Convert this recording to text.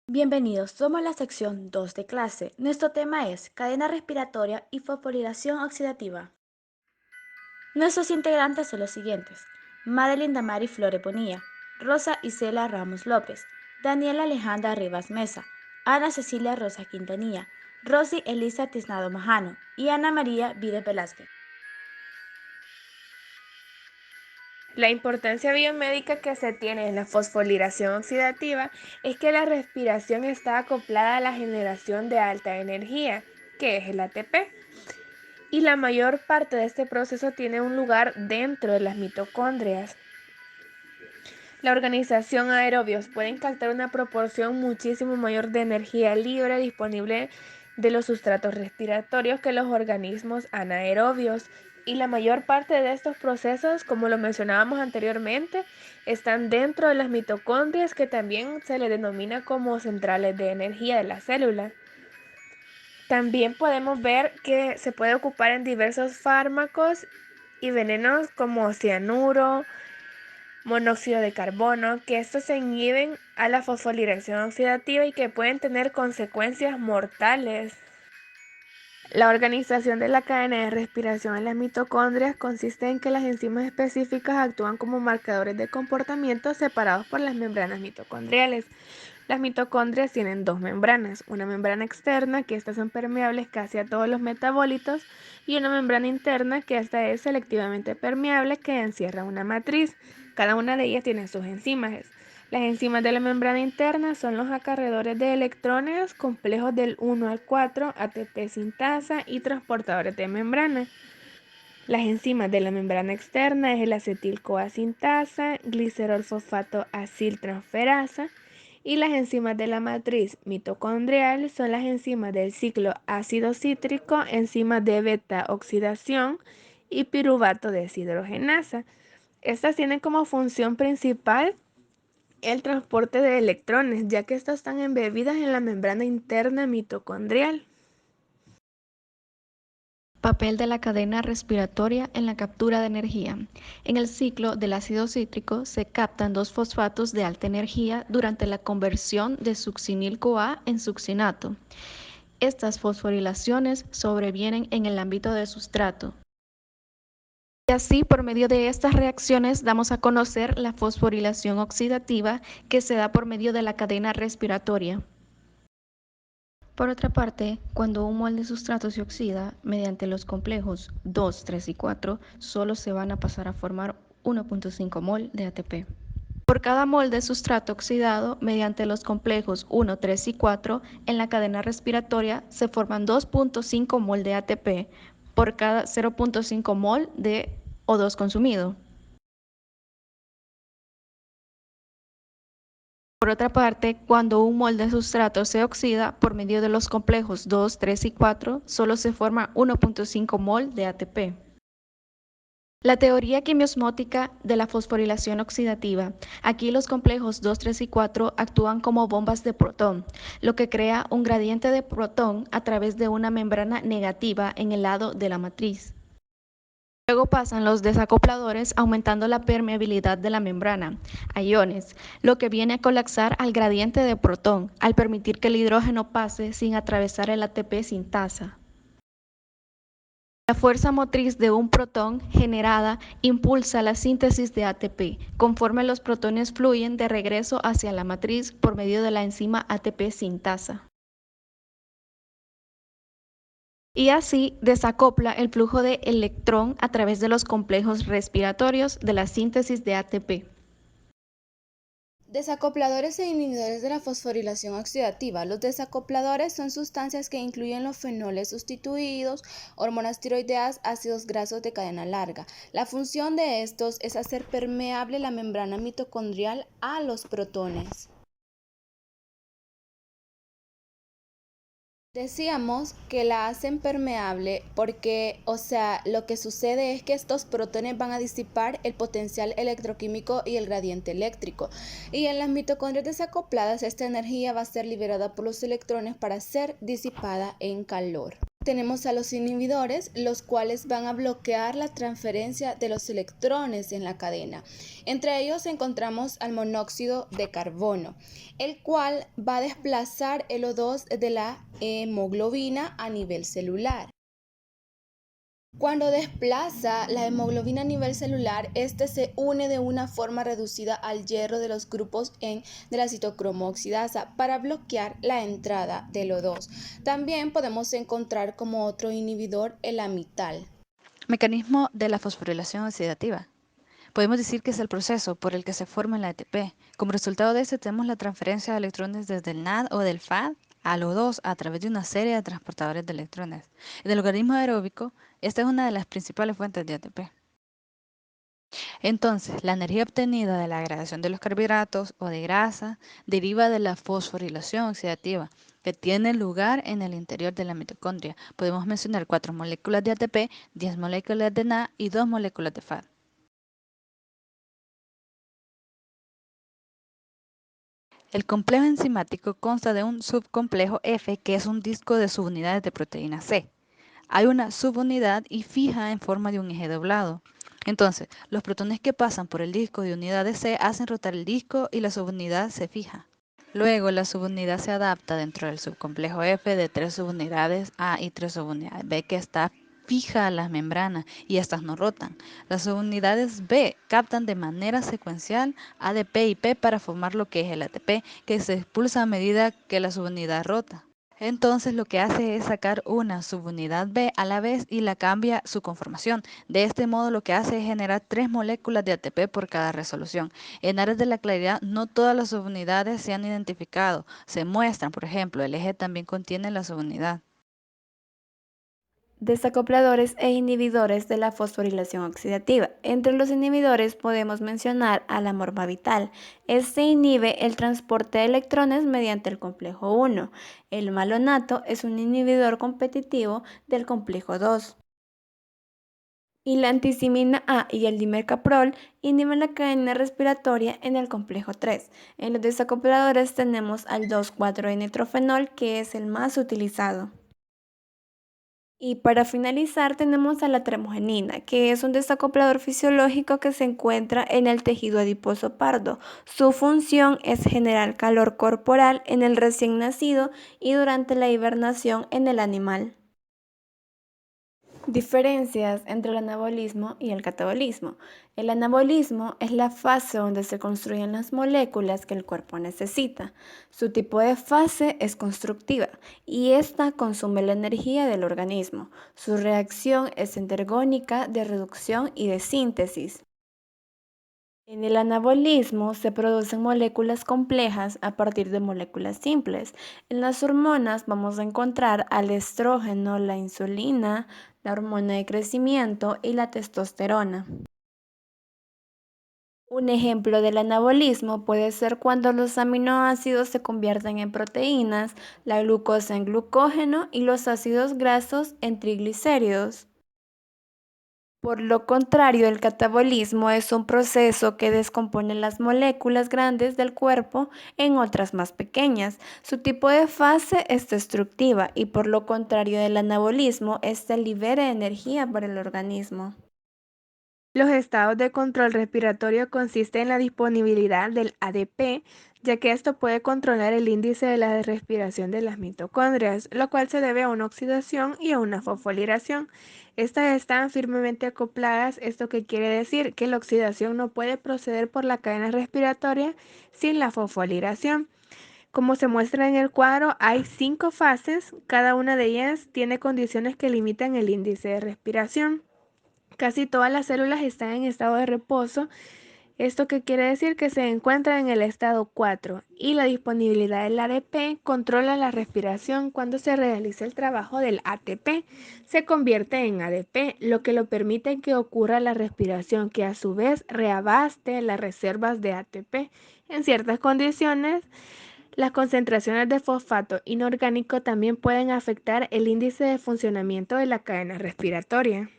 Bienvenidos, somos la sección 2 de clase. Nuestro tema es cadena respiratoria y fosforilación oxidativa. Nuestros integrantes son los siguientes: Madeline Damari Flore Bonilla, Rosa Isela Ramos López, Daniela Alejandra Rivas Mesa, Ana Cecilia Rosa Quintanilla, Rosy Elisa Tiznado Majano y Ana María Vide Velázquez. La importancia biomédica que se tiene en la fosforilación oxidativa es que la respiración está acoplada a la generación de alta energía, que es el ATP, y la mayor parte de este proceso tiene un lugar dentro de las mitocondrias. La organización aerobios pueden captar una proporción muchísimo mayor de energía libre disponible de los sustratos respiratorios que los organismos anaerobios, y la mayor parte de estos procesos, como lo mencionábamos anteriormente, están dentro de las mitocondrias, que también se le denomina como centrales de energía de la célula. También podemos ver que se puede ocupar en diversos fármacos y venenos como cianuro, monóxido de carbono, que estos se inhiben a la fosforilación oxidativa y que pueden tener consecuencias mortales. La organización de la cadena de respiración en las mitocondrias consiste en que las enzimas específicas actúan como marcadores de comportamiento separados por las membranas mitocondriales. Las mitocondrias tienen dos membranas: una membrana externa, que estas son permeables casi a todos los metabolitos, y una membrana interna, que esta es selectivamente permeable, que encierra una matriz. Cada una de ellas tiene sus enzimas. Las enzimas de la membrana interna son los acarreadores de electrones complejos del 1 al 4, ATP sintasa y transportadores de membrana. Las enzimas de la membrana externa es el acetil-CoA sintasa, glicerol fosfato aciltransferasa, y las enzimas de la matriz mitocondrial son las enzimas del ciclo ácido cítrico, enzimas de beta-oxidación y piruvato deshidrogenasa. Estas tienen como función principal el transporte de electrones, ya que estas están embebidas en la membrana interna mitocondrial. Papel de la cadena respiratoria en la captura de energía. En el ciclo del ácido cítrico se captan dos fosfatos de alta energía durante la conversión de succinil-CoA en succinato. Estas fosforilaciones sobrevienen en el ámbito del sustrato. Y así, por medio de estas reacciones, damos a conocer la fosforilación oxidativa, que se da por medio de la cadena respiratoria. Por otra parte, cuando un mol de sustrato se oxida, mediante los complejos 2, 3 y 4, solo se van a pasar a formar 1.5 mol de ATP. Por cada mol de sustrato oxidado, mediante los complejos 1, 3 y 4, en la cadena respiratoria se forman 2.5 mol de ATP por cada 0.5 mol de O2 consumido. Por otra parte, cuando un mol de sustrato se oxida, por medio de los complejos 2, 3 y 4, solo se forma 1.5 mol de ATP. La teoría quimiosmótica de la fosforilación oxidativa. Aquí los complejos 2, 3 y 4 actúan como bombas de protón, lo que crea un gradiente de protón a través de una membrana negativa en el lado de la matriz. Luego pasan los desacopladores, aumentando la permeabilidad de la membrana a iones, lo que viene a colapsar al gradiente de protón, al permitir que el hidrógeno pase sin atravesar el ATP sintasa. La fuerza motriz de un protón generada impulsa la síntesis de ATP, conforme los protones fluyen de regreso hacia la matriz por medio de la enzima ATP sintasa. Y así desacopla el flujo de electrón a través de los complejos respiratorios de la síntesis de ATP. Desacopladores e inhibidores de la fosforilación oxidativa. Los desacopladores son sustancias que incluyen los fenoles sustituidos, hormonas tiroideas, ácidos grasos de cadena larga. La función de estos es hacer permeable la membrana mitocondrial a los protones. Decíamos que la hacen permeable porque, lo que sucede es que estos protones van a disipar el potencial electroquímico y el gradiente eléctrico. Y en las mitocondrias desacopladas, esta energía va a ser liberada por los electrones para ser disipada en calor. tenemos a los inhibidores, los cuales van a bloquear la transferencia de los electrones en la cadena. Entre ellos encontramos al monóxido de carbono, el cual va a desplazar el O2 de la hemoglobina a nivel celular. Cuando desplaza la hemoglobina a nivel celular, este se une de una forma reducida al hierro de los grupos de la citocromo oxidasa para bloquear la entrada del O2. También podemos encontrar como otro inhibidor el amital. Mecanismo de la fosforilación oxidativa. Podemos decir que es el proceso por el que se forma la ATP. Como resultado de este tenemos la transferencia de electrones desde el NAD o del FAD al O2 a través de una serie de transportadores de electrones. En el organismo aeróbico, esta es una de las principales fuentes de ATP. Entonces, la energía obtenida de la degradación de los carbohidratos o de grasa deriva de la fosforilación oxidativa, que tiene lugar en el interior de la mitocondria. Podemos mencionar 4 moléculas de ATP, 10 moléculas de NAD y 2 moléculas de FAD. El complejo enzimático consta de un subcomplejo F, que es un disco de subunidades de proteína C. Hay una subunidad y fija en forma de un eje doblado. Entonces, los protones que pasan por el disco de unidades C hacen rotar el disco y la subunidad se fija. Luego, la subunidad se adapta dentro del subcomplejo F de 3 subunidades A y 3 subunidades B, que está fija a las membranas y estas no rotan. Las subunidades B captan de manera secuencial ADP y P para formar lo que es el ATP, que se expulsa a medida que la subunidad rota. Entonces lo que hace es sacar una subunidad B a la vez y la cambia su conformación. De este modo lo que hace es generar 3 moléculas de ATP por cada resolución. En áreas de la claridad no todas las subunidades se han identificado. Se muestran, por ejemplo, el eje también contiene la subunidad. Desacopladores e inhibidores de la fosforilación oxidativa. Entre los inhibidores podemos mencionar a la mormavital. Este inhibe el transporte de electrones mediante el complejo 1. El malonato es un inhibidor competitivo del complejo 2. Y la anticimina A y el dimercaprol inhiben la cadena respiratoria en el complejo 3. En los desacopladores tenemos al 2,4-N-nitrofenol, que es el más utilizado. Y para finalizar tenemos a la tremogenina, que es un desacoplador fisiológico que se encuentra en el tejido adiposo pardo. Su función es generar calor corporal en el recién nacido y durante la hibernación en el animal. Diferencias entre el anabolismo y el catabolismo. El anabolismo es la fase donde se construyen las moléculas que el cuerpo necesita. Su tipo de fase es constructiva y esta consume la energía del organismo. Su reacción es endergónica de reducción y de síntesis. En el anabolismo se producen moléculas complejas a partir de moléculas simples. En las hormonas vamos a encontrar al estrógeno, la insulina, la hormona de crecimiento y la testosterona. Un ejemplo del anabolismo puede ser cuando los aminoácidos se convierten en proteínas, la glucosa en glucógeno y los ácidos grasos en triglicéridos. Por lo contrario, el catabolismo es un proceso que descompone las moléculas grandes del cuerpo en otras más pequeñas. Su tipo de fase es destructiva y por lo contrario del anabolismo, este libera energía para el organismo. Los estados de control respiratorio consisten en la disponibilidad del ADP, ya que esto puede controlar el índice de la respiración de las mitocondrias, lo cual se debe a una oxidación y a una fosforilación. Estas están firmemente acopladas, esto que quiere decir que la oxidación no puede proceder por la cadena respiratoria sin la fosforilación. Como se muestra en el cuadro, hay 5 fases, cada una de ellas tiene condiciones que limitan el índice de respiración. Casi todas las células están en estado de reposo, esto que quiere decir que se encuentran en el estado 4 y la disponibilidad del ADP controla la respiración. Cuando se realiza el trabajo del ATP, se convierte en ADP, lo que lo permite que ocurra la respiración, que a su vez reabaste las reservas de ATP. En ciertas condiciones, las concentraciones de fosfato inorgánico también pueden afectar el índice de funcionamiento de la cadena respiratoria.